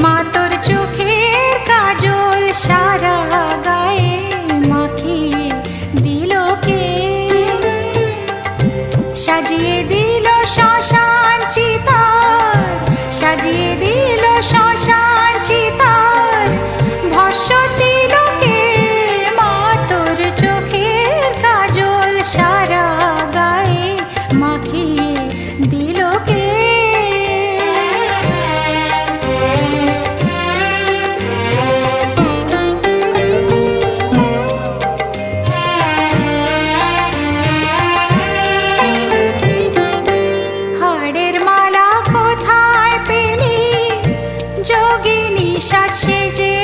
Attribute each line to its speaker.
Speaker 1: মা তোর চোখের কাজল সারা গায়ে মাখিয়ে দিল কে? সাজিয়ে দিল শ্মশান চিতার, সাজিয়ে দিল শ্মশান চিতার, ভস্য দিল কে? মা তোর চোখের কাজল সারা গায়ে মাখিয়ে দিল কে? হাড়ের মালা কোথায় পেলি যোগিনী সাজ সেজে?